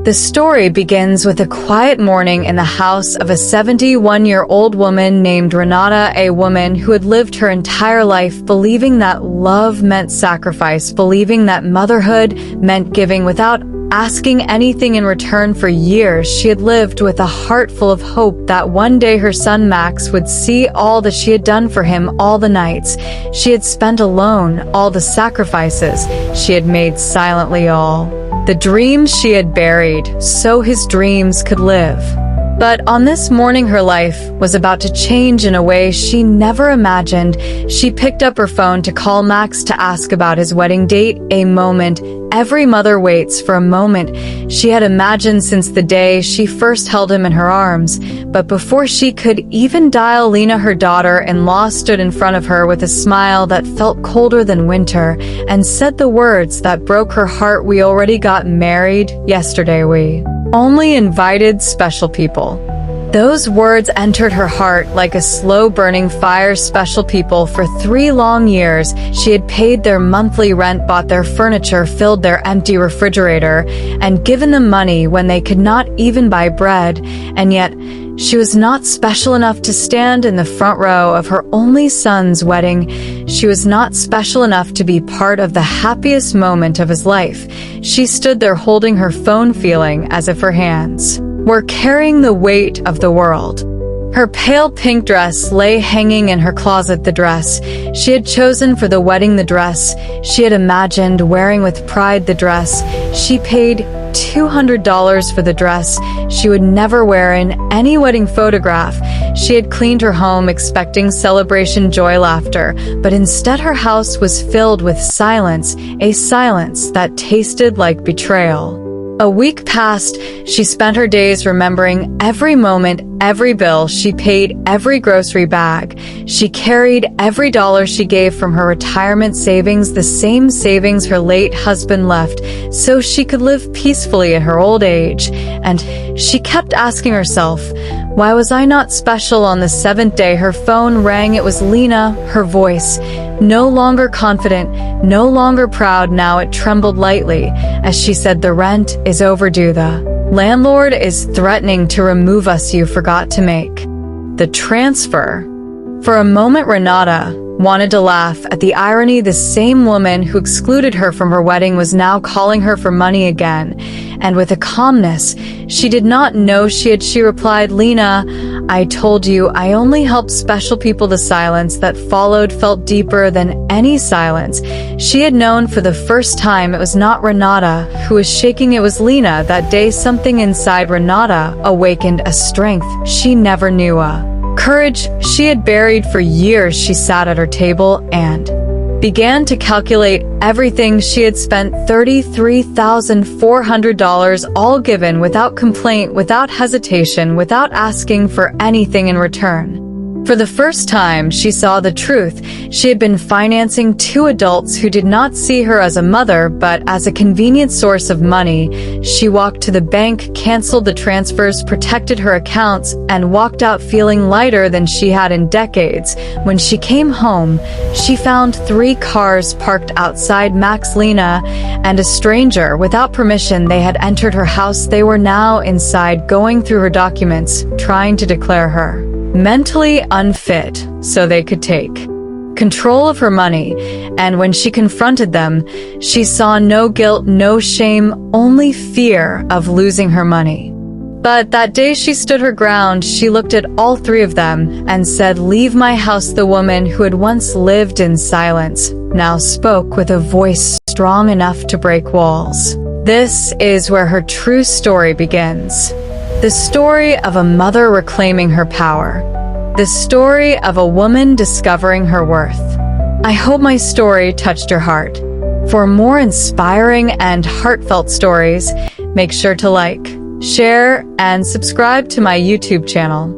The story begins with a quiet morning in the house of a 71-year-old woman named Renata, a woman who had lived her entire life believing that love meant sacrifice, believing that motherhood meant giving without asking anything in return. For years, she had lived with a heart full of hope that one day her son Max would see all that she had done for him, all the nights she had spent alone, all the sacrifices she had made silently, all the dreams she had buried, so his dreams could live. But on this morning, her life was about to change in a way she never imagined. She picked up her phone to call Max to ask about his wedding date, a moment every mother waits for, a moment she had imagined since the day she first held him in her arms. But before she could even dial, Lena, her daughter-in-law, stood in front of her with a smile that felt colder than winter and said the words that broke her heart. "We already got married yesterday. We only invited special people." Those words entered her heart like a slow-burning fire. Special people. For 3 long years, she had paid their monthly rent, bought their furniture, filled their empty refrigerator, and given them money when they could not even buy bread. And yet, she was not special enough to stand in the front row of her only son's wedding. She was not special enough to be part of the happiest moment of his life. She stood there holding her phone, feeling as if her hands were carrying the weight of the world. Her pale pink dress lay hanging in her closet, the dress she had chosen for the wedding, the dress she had imagined wearing with pride, the dress she paid $200 for, the dress she would never wear in any wedding photograph. She had cleaned her home expecting celebration, joy, laughter, but instead her house was filled with silence, a silence that tasted like betrayal. A week passed. She spent her days remembering every moment, every bill she paid, every grocery bag she carried, every dollar she gave from her retirement savings, the same savings her late husband left so she could live peacefully in her old age. And she kept asking herself, why was I not special? On the 7th day, her phone rang. It was Lena, her voice, no longer confident, no longer proud. Now it trembled lightly as she said, "The rent is overdue. The landlord is threatening to remove us. You forgot to make the transfer." For a moment, Renata wanted to laugh at the irony. The same woman who excluded her from her wedding was now calling her for money again. And with a calmness she did not know she had, she replied, "Lena, I told you I only help special people." The silence that followed felt deeper than any silence she had known. For the first time, it was not Renata who was shaking, it was Lena. That day, something inside Renata awakened, a strength she never knew, a courage she had buried for years. She sat at her table and began to calculate everything she had spent. $33,400, all given without complaint, without hesitation, without asking for anything in return. For the first time, she saw the truth. She had been financing 2 adults who did not see her as a mother, but as a convenient source of money. She walked to the bank, canceled the transfers, protected her accounts, and walked out feeling lighter than she had in decades. When she came home, she found 3 cars parked outside. Max, Lena, and a stranger. Without permission, they had entered her house. They were now inside, going through her documents, trying to declare her mentally unfit so they could take control of her money. And when she confronted them, she saw no guilt, no shame, only fear of losing her money. But that day she stood her ground. She looked at all 3 of them and said, "Leave my house." The woman who had once lived in silence now spoke with a voice strong enough to break walls. This is where her true story begins. The story of a mother reclaiming her power. The story of a woman discovering her worth. I hope my story touched your heart. For more inspiring and heartfelt stories, make sure to like, share, and subscribe to my YouTube channel.